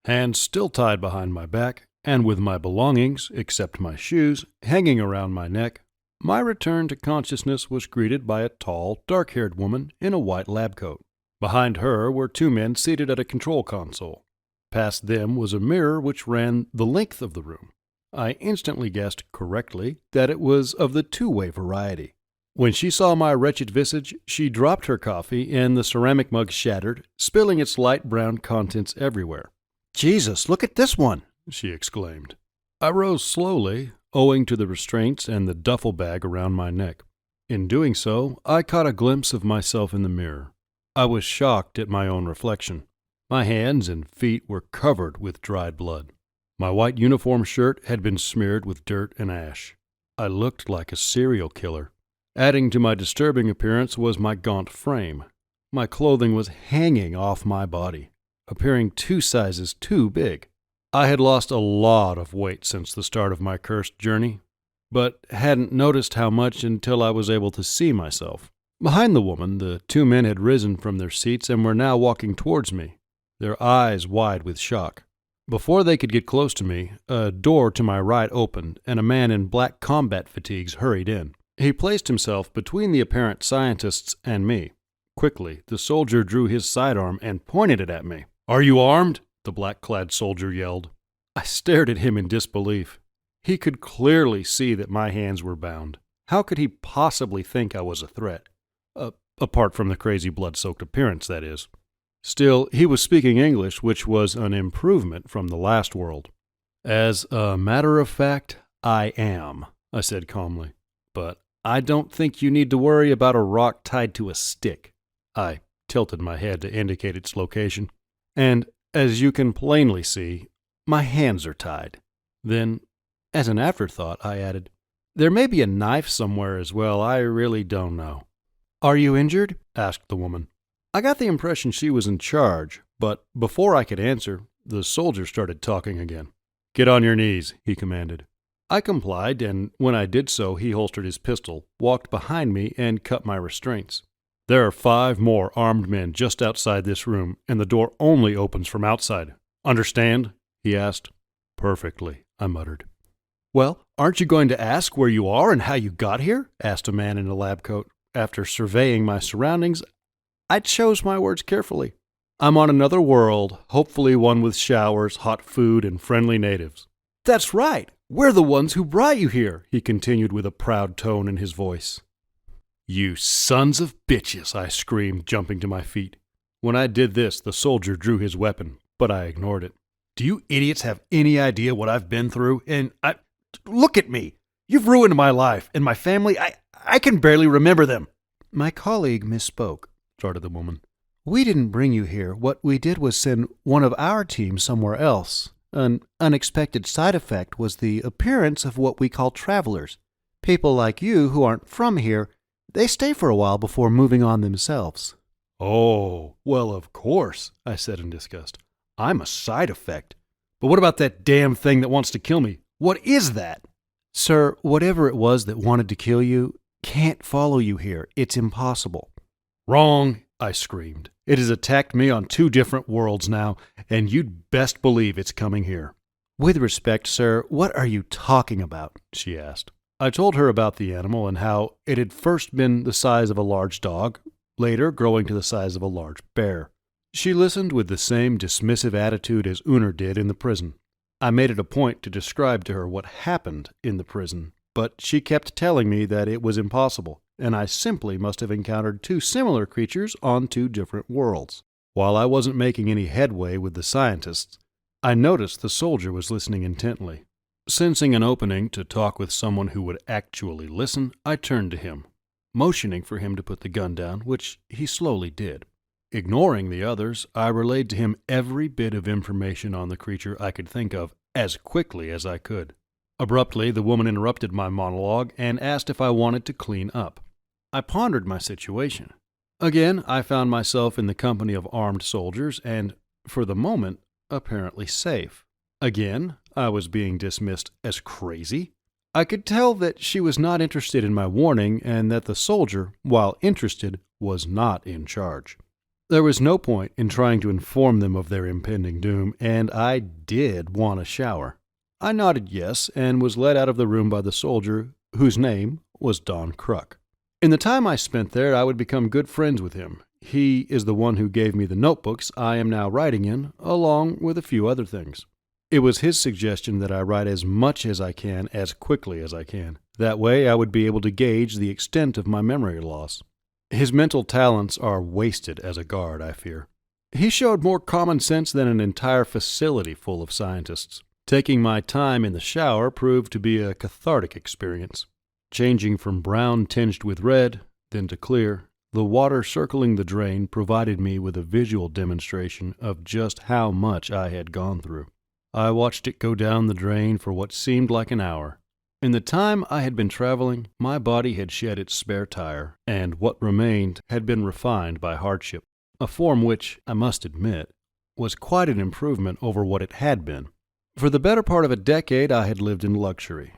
Hands still tied behind my back, and with my belongings, except my shoes, hanging around my neck, my return to consciousness was greeted by a tall, dark-haired woman in a white lab coat. Behind her were two men seated at a control console. Past them was a mirror which ran the length of the room. I instantly guessed correctly that it was of the two-way variety. When she saw my wretched visage, she dropped her coffee, and the ceramic mug shattered, spilling its light brown contents everywhere. "Jesus, look at this one!" she exclaimed. I rose slowly, owing to the restraints and the duffel bag around my neck. In doing so, I caught a glimpse of myself in the mirror. I was shocked at my own reflection. My hands and feet were covered with dried blood. My white uniform shirt had been smeared with dirt and ash. I looked like a serial killer. Adding to my disturbing appearance was my gaunt frame. My clothing was hanging off my body, appearing 2 sizes too big. I had lost a lot of weight since the start of my cursed journey, but hadn't noticed how much until I was able to see myself. Behind the woman, the 2 men had risen from their seats and were now walking towards me, their eyes wide with shock. Before they could get close to me, a door to my right opened, and a man in black combat fatigues hurried in. He placed himself between the apparent scientists and me. Quickly, the soldier drew his sidearm and pointed it at me. "Are you armed?" the black-clad soldier yelled. I stared at him in disbelief. He could clearly see that my hands were bound. How could he possibly think I was a threat? Apart from the crazy blood-soaked appearance, that is. Still, he was speaking English, which was an improvement from the last world. "As a matter of fact, I am," I said calmly. "But I don't think you need to worry about a rock tied to a stick." I tilted my head to indicate its location. "And, as you can plainly see, my hands are tied." Then, as an afterthought, I added, "There may be a knife somewhere as well. I really don't know." "Are you injured?" asked the woman. I got the impression she was in charge, but before I could answer, the soldier started talking again. "Get on your knees," he commanded. I complied, and when I did so, he holstered his pistol, walked behind me, and cut my restraints. "There are 5 more armed men just outside this room, and the door only opens from outside. Understand?" he asked. "Perfectly," I muttered. "Well, aren't you going to ask where you are and how you got here?" asked a man in a lab coat. After surveying my surroundings, I chose my words carefully. "I'm on another world, hopefully one with showers, hot food, and friendly natives." "That's right! We're the ones who brought you here," he continued with a proud tone in his voice. "You sons of bitches!" I screamed, jumping to my feet. When I did this, the soldier drew his weapon, but I ignored it. "Do you idiots have any idea what I've been through? Look at me! You've ruined my life and my family. I can barely remember them." "My colleague misspoke," started the woman. "We didn't bring you here. What we did was send one of our team somewhere else. An unexpected side effect was the appearance of what we call travelers. People like you who aren't from here, they stay for a while before moving on themselves." "Oh, well, of course," I said in disgust. "I'm a side effect. But what about that damn thing that wants to kill me? What is that?" "Sir, whatever it was that wanted to kill you can't follow you here. It's impossible." "Wrong," I screamed. "It has attacked me on 2 different worlds now, and you'd best believe it's coming here." "With respect, sir, what are you talking about?" she asked. I told her about the animal and how it had first been the size of a large dog, later growing to the size of a large bear. She listened with the same dismissive attitude as Uner did in the prison. I made it a point to describe to her what happened in the prison, but she kept telling me that it was impossible, and I simply must have encountered 2 similar creatures on 2 different worlds. While I wasn't making any headway with the scientists, I noticed the soldier was listening intently. Sensing an opening to talk with someone who would actually listen, I turned to him, motioning for him to put the gun down, which he slowly did. Ignoring the others, I relayed to him every bit of information on the creature I could think of as quickly as I could. Abruptly, the woman interrupted my monologue and asked if I wanted to clean up. I pondered my situation. Again, I found myself in the company of armed soldiers and, for the moment, apparently safe. Again, I was being dismissed as crazy. I could tell that she was not interested in my warning and that the soldier, while interested, was not in charge. There was no point in trying to inform them of their impending doom, and I did want a shower. I nodded yes and was led out of the room by the soldier, whose name was Don Kruk. In the time I spent there, I would become good friends with him. He is the one who gave me the notebooks I am now writing in, along with a few other things. It was his suggestion that I write as much as I can, as quickly as I can. That way I would be able to gauge the extent of my memory loss. His mental talents are wasted as a guard, I fear. He showed more common sense than an entire facility full of scientists. Taking my time in the shower proved to be a cathartic experience. Changing from brown tinged with red, then to clear, the water circling the drain provided me with a visual demonstration of just how much I had gone through. I watched it go down the drain for what seemed like an hour. In the time I had been traveling, my body had shed its spare tire, and what remained had been refined by hardship, a form which, I must admit, was quite an improvement over what it had been. For the better part of a decade I had lived in luxury,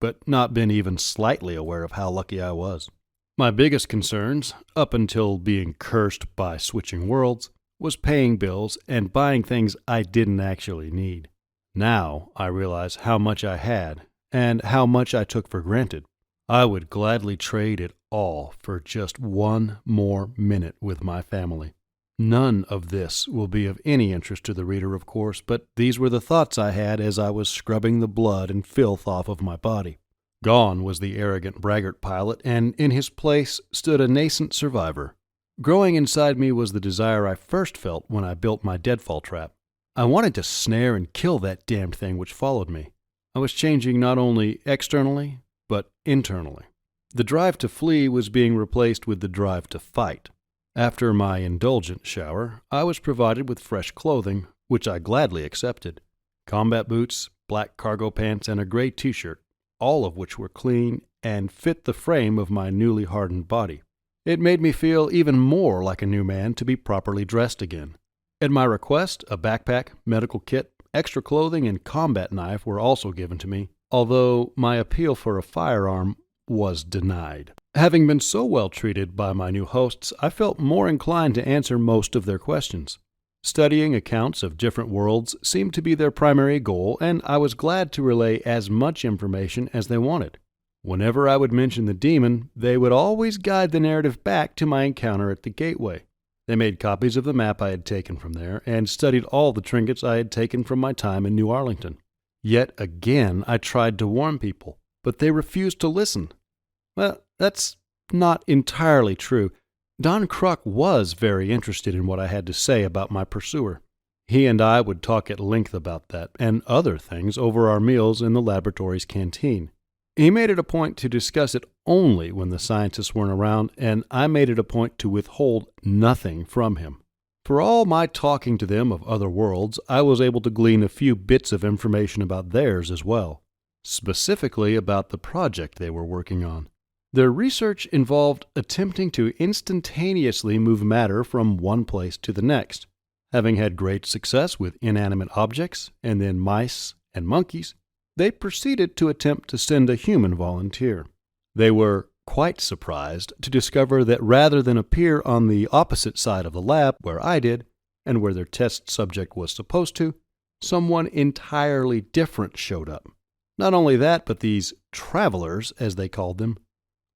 but not been even slightly aware of how lucky I was. My biggest concerns, up until being cursed by switching worlds, was paying bills and buying things I didn't actually need. Now I realize how much I had, and how much I took for granted. I would gladly trade it all for just one more minute with my family. None of this will be of any interest to the reader, of course, but these were the thoughts I had as I was scrubbing the blood and filth off of my body. Gone was the arrogant braggart pilot, and in his place stood a nascent survivor. Growing inside me was the desire I first felt when I built my deadfall trap. I wanted to snare and kill that damned thing which followed me. I was changing not only externally, but internally. The drive to flee was being replaced with the drive to fight. After my indulgent shower, I was provided with fresh clothing, which I gladly accepted. Combat boots, black cargo pants, and a gray t-shirt, all of which were clean and fit the frame of my newly hardened body. It made me feel even more like a new man to be properly dressed again. At my request, a backpack, medical kit, extra clothing, and combat knife were also given to me, although my appeal for a firearm was denied. Having been so well treated by my new hosts, I felt more inclined to answer most of their questions. Studying accounts of different worlds seemed to be their primary goal, and I was glad to relay as much information as they wanted. Whenever I would mention the demon, they would always guide the narrative back to my encounter at the gateway. They made copies of the map I had taken from there, and studied all the trinkets I had taken from my time in New Arlington. Yet again I tried to warn people, but they refused to listen. Well, that's not entirely true. Don Kruk was very interested in what I had to say about my pursuer. He and I would talk at length about that and other things over our meals in the laboratory's canteen. He made it a point to discuss it only when the scientists weren't around, and I made it a point to withhold nothing from him. For all my talking to them of other worlds, I was able to glean a few bits of information about theirs as well, specifically about the project they were working on. Their research involved attempting to instantaneously move matter from one place to the next. Having had great success with inanimate objects, and then mice and monkeys, they proceeded to attempt to send a human volunteer. They were quite surprised to discover that rather than appear on the opposite side of the lab where I did, and where their test subject was supposed to, someone entirely different showed up. Not only that, but these travelers, as they called them,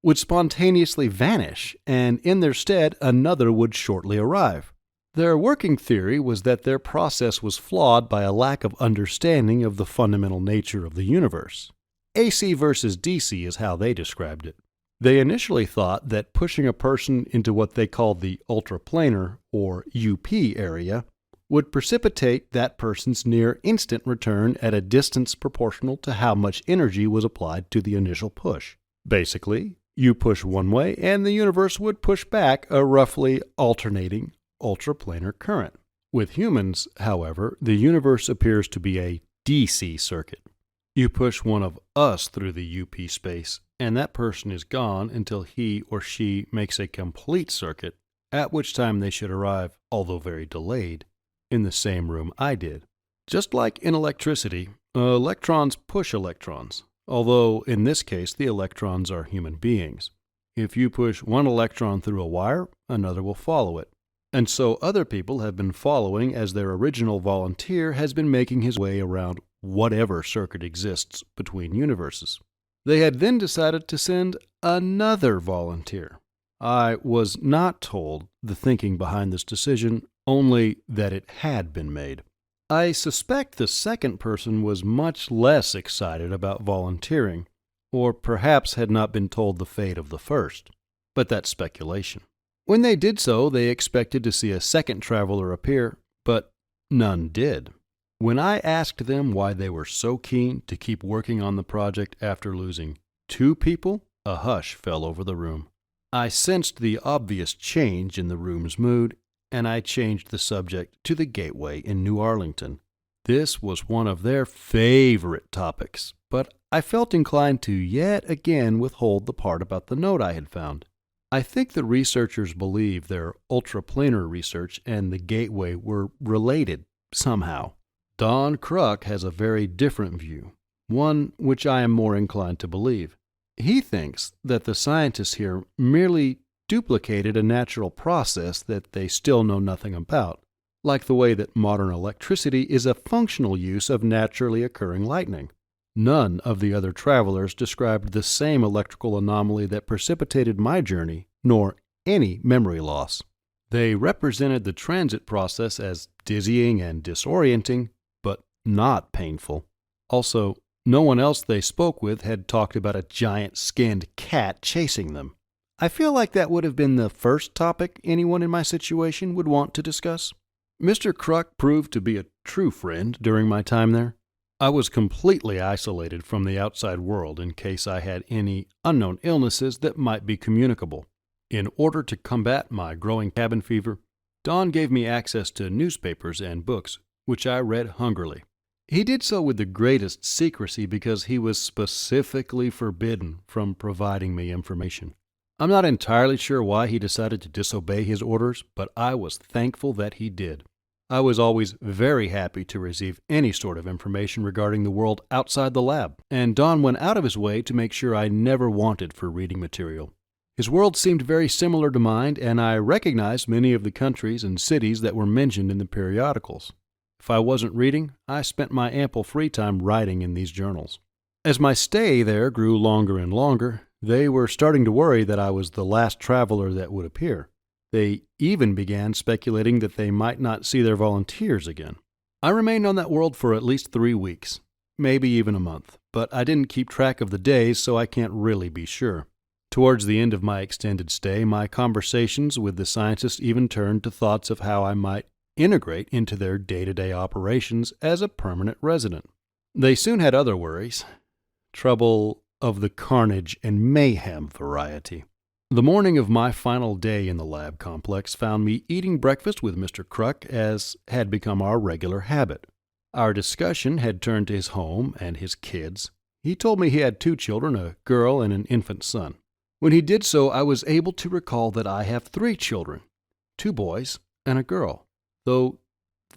would spontaneously vanish, and in their stead another would shortly arrive. Their working theory was that their process was flawed by a lack of understanding of the fundamental nature of the universe. AC versus DC is how they described it. They initially thought that pushing a person into what they called the ultraplanar, or UP area, would precipitate that person's near-instant return at a distance proportional to how much energy was applied to the initial push. Basically, you push one way and the universe would push back a roughly alternating ultraplanar current. With humans, however, the universe appears to be a DC circuit. You push one of us through the UP space, and that person is gone until he or she makes a complete circuit, at which time they should arrive, although very delayed, in the same room I did. Just like in electricity, electrons push electrons, although in this case the electrons are human beings. If you push one electron through a wire, another will follow it. And so other people have been following as their original volunteer has been making his way around whatever circuit exists between universes. They had then decided to send another volunteer. I was not told the thinking behind this decision, only that it had been made. I suspect the second person was much less excited about volunteering, or perhaps had not been told the fate of the first. But that's speculation. When they did so, they expected to see a second traveler appear, but none did. When I asked them why they were so keen to keep working on the project after losing 2 people, a hush fell over the room. I sensed the obvious change in the room's mood, and I changed the subject to the Gateway in New Arlington. This was one of their favorite topics, but I felt inclined to yet again withhold the part about the note I had found. I think the researchers believe their ultraplanar research and the Gateway were related somehow. Don Kruk has a very different view, one which I am more inclined to believe. He thinks that the scientists here merely duplicated a natural process that they still know nothing about, like the way that modern electricity is a functional use of naturally occurring lightning. None of the other travelers described the same electrical anomaly that precipitated my journey, nor any memory loss. They represented the transit process as dizzying and disorienting, but not painful. Also, no one else they spoke with had talked about a giant skinned cat chasing them. I feel like that would have been the first topic anyone in my situation would want to discuss. Mr. Kruk proved to be a true friend during my time there. I was completely isolated from the outside world in case I had any unknown illnesses that might be communicable. In order to combat my growing cabin fever, Don gave me access to newspapers and books, which I read hungrily. He did so with the greatest secrecy because he was specifically forbidden from providing me information. I'm not entirely sure why he decided to disobey his orders, but I was thankful that he did. I was always very happy to receive any sort of information regarding the world outside the lab, and Don went out of his way to make sure I never wanted for reading material. His world seemed very similar to mine, and I recognized many of the countries and cities that were mentioned in the periodicals. If I wasn't reading, I spent my ample free time writing in these journals. As my stay there grew longer and longer, they were starting to worry that I was the last traveler that would appear. They even began speculating that they might not see their volunteers again. I remained on that world for at least 3 weeks, maybe even a month, but I didn't keep track of the days, so I can't really be sure. Towards the end of my extended stay, my conversations with the scientists even turned to thoughts of how I might integrate into their day-to-day operations as a permanent resident. They soon had other worries, trouble of the carnage and mayhem variety. The morning of my final day in the lab complex found me eating breakfast with Mr. Kruk, as had become our regular habit. Our discussion had turned to his home and his kids. He told me he had 2 children, a girl and an infant son. When he did so, I was able to recall that I have 3 children, 2 boys and a girl, though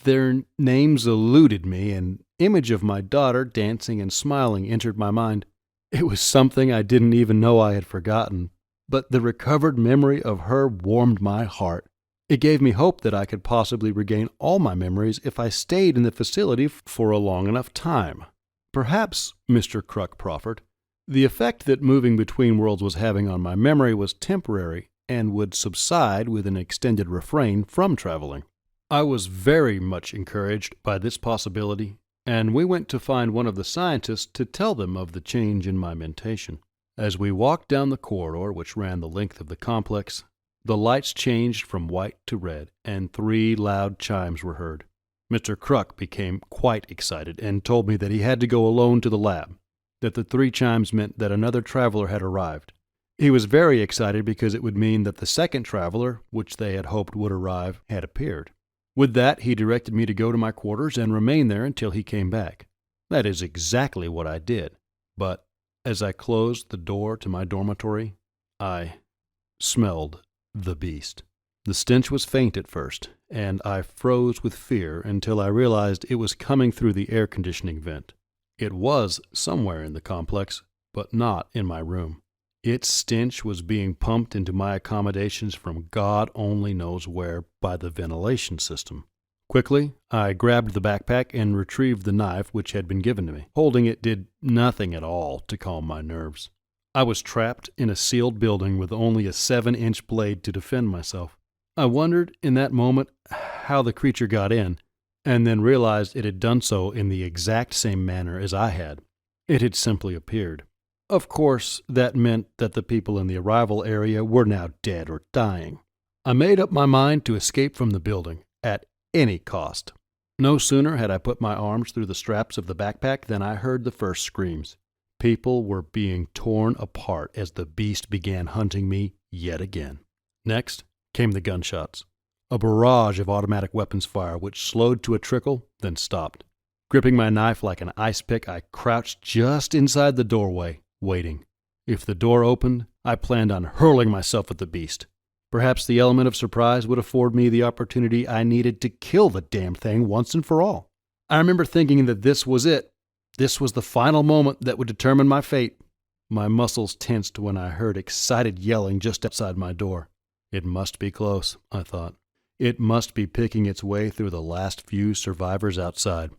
their names eluded me. An image of my daughter dancing and smiling entered my mind. It was something I didn't even know I had forgotten, but the recovered memory of her warmed my heart. It gave me hope that I could possibly regain all my memories if I stayed in the facility for a long enough time. Perhaps, Mr. Kruk proffered, the effect that moving between worlds was having on my memory was temporary and would subside with an extended refrain from traveling. I was very much encouraged by this possibility, and we went to find one of the scientists to tell them of the change in my mentation. As we walked down the corridor which ran the length of the complex, the lights changed from white to red, and 3 loud chimes were heard. Mr. Kruk became quite excited and told me that he had to go alone to the lab, that the 3 chimes meant that another traveler had arrived. He was very excited because it would mean that the second traveler, which they had hoped would arrive, had appeared. With that, he directed me to go to my quarters and remain there until he came back. That is exactly what I did, but as I closed the door to my dormitory, I smelled the beast. The stench was faint at first, and I froze with fear until I realized it was coming through the air conditioning vent. It was somewhere in the complex, but not in my room. Its stench was being pumped into my accommodations from God only knows where by the ventilation system. Quickly, I grabbed the backpack and retrieved the knife which had been given to me. Holding it did nothing at all to calm my nerves. I was trapped in a sealed building with only a 7-inch blade to defend myself. I wondered in that moment how the creature got in, and then realized it had done so in the exact same manner as I had. It had simply appeared. Of course, that meant that the people in the arrival area were now dead or dying. I made up my mind to escape from the building at any cost. No sooner had I put my arms through the straps of the backpack than I heard the first screams. People were being torn apart as the beast began hunting me yet again. Next came the gunshots, a barrage of automatic weapons fire which slowed to a trickle, then stopped. Gripping my knife like an ice pick, I crouched just inside the doorway, waiting. If the door opened, I planned on hurling myself at the beast. Perhaps the element of surprise would afford me the opportunity I needed to kill the damn thing once and for all. I remember thinking that this was it. This was the final moment that would determine my fate. My muscles tensed when I heard excited yelling just outside my door. It must be close, I thought. It must be picking its way through the last few survivors outside.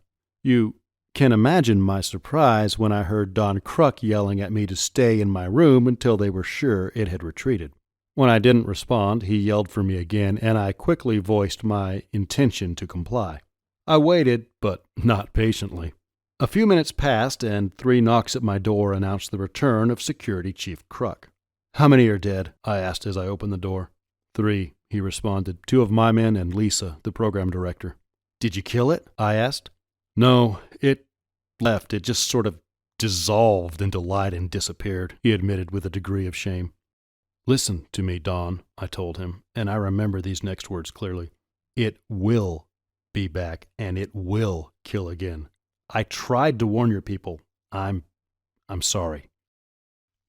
You can imagine my surprise when I heard Don Kruk yelling at me to stay in my room until they were sure it had retreated. When I didn't respond, he yelled for me again, and I quickly voiced my intention to comply. I waited, but not patiently. A few minutes passed, and 3 knocks at my door announced the return of Security Chief Kruk. "How many are dead?" I asked as I opened the door. 3, he responded. 2 of my men and Lisa, the program director. "Did you kill it?" I asked. "No, it left. It just sort of dissolved into light and disappeared," he admitted with a degree of shame. "Listen to me, Don," I told him, and I remember these next words clearly. "It will be back, and it will kill again. I tried to warn your people. I'm sorry."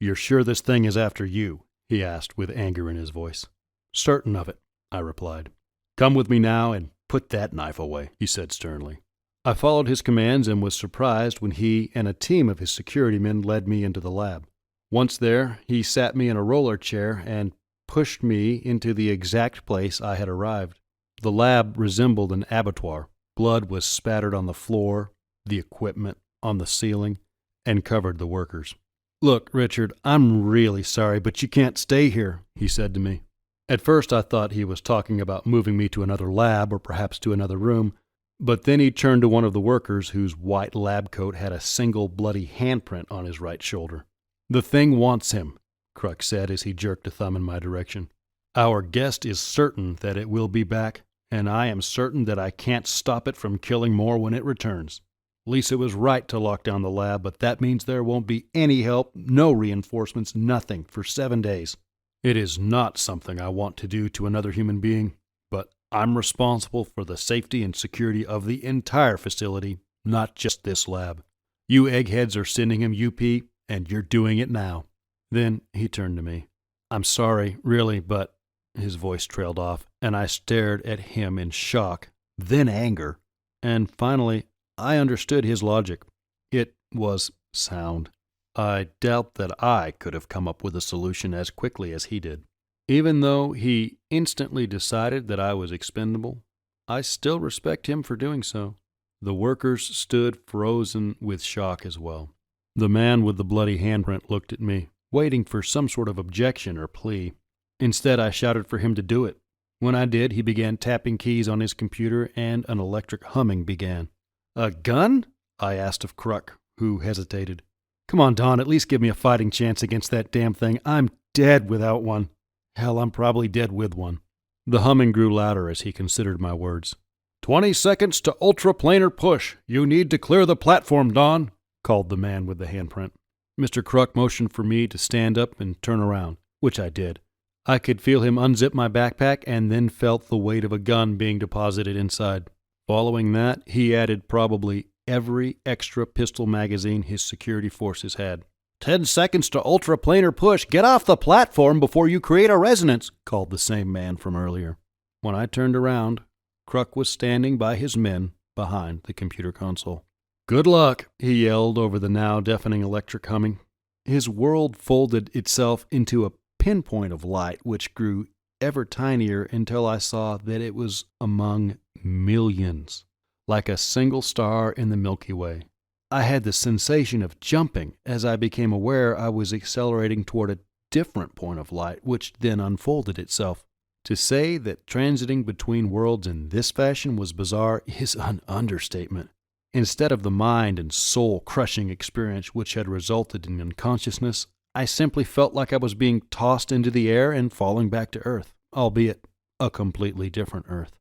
"You're sure this thing is after you?" he asked with anger in his voice. "Certain of it," I replied. "Come with me now and put that knife away," he said sternly. I followed his commands and was surprised when he and a team of his security men led me into the lab. Once there, he sat me in a roller chair and pushed me into the exact place I had arrived. The lab resembled an abattoir. Blood was spattered on the floor, the equipment, on the ceiling, and covered the workers. "Look, Richard, I'm really sorry, but you can't stay here," he said to me. At first I thought he was talking about moving me to another lab or perhaps to another room, but then he turned to one of the workers whose white lab coat had a single bloody handprint on his right shoulder. "The thing wants him," Kruk said as he jerked a thumb in my direction. "Our guest is certain that it will be back, and I am certain that I can't stop it from killing more when it returns. Lisa was right to lock down the lab, but that means there won't be any help, no reinforcements, nothing for 7 days. It is not something I want to do to another human being, but I'm responsible for the safety and security of the entire facility, not just this lab. You eggheads are sending him UP, and you're doing it now." Then he turned to me. "I'm sorry, really, but..." His voice trailed off, and I stared at him in shock, then anger, and finally I understood his logic. It was sound. I doubt that I could have come up with a solution as quickly as he did. Even though he instantly decided that I was expendable, I still respect him for doing so. The workers stood frozen with shock as well. The man with the bloody handprint looked at me, waiting for some sort of objection or plea. Instead, I shouted for him to do it. When I did, he began tapping keys on his computer, and an electric humming began. "A gun?" I asked of Kruk, who hesitated. "Come on, Don, at least give me a fighting chance against that damn thing. I'm dead without one. Hell, I'm probably dead with one." The humming grew louder as he considered my words. 20 seconds to ultraplanar push. You need to clear the platform, Don," called the man with the handprint. Mr. Kruk motioned for me to stand up and turn around, which I did. I could feel him unzip my backpack and then felt the weight of a gun being deposited inside. Following that, he added probably every extra pistol magazine his security forces had. 10 seconds to ultraplanar push. Get off the platform before you create a resonance, called the same man from earlier. When I turned around, Kruk was standing by his men behind the computer console. "Good luck," he yelled over the now deafening electric humming. His world folded itself into a pinpoint of light which grew ever tinier until I saw that it was among millions, like a single star in the Milky Way. I had the sensation of jumping as I became aware I was accelerating toward a different point of light, which then unfolded itself. To say that transiting between worlds in this fashion was bizarre is an understatement. Instead of the mind and soul-crushing experience which had resulted in unconsciousness, I simply felt like I was being tossed into the air and falling back to Earth, albeit a completely different Earth.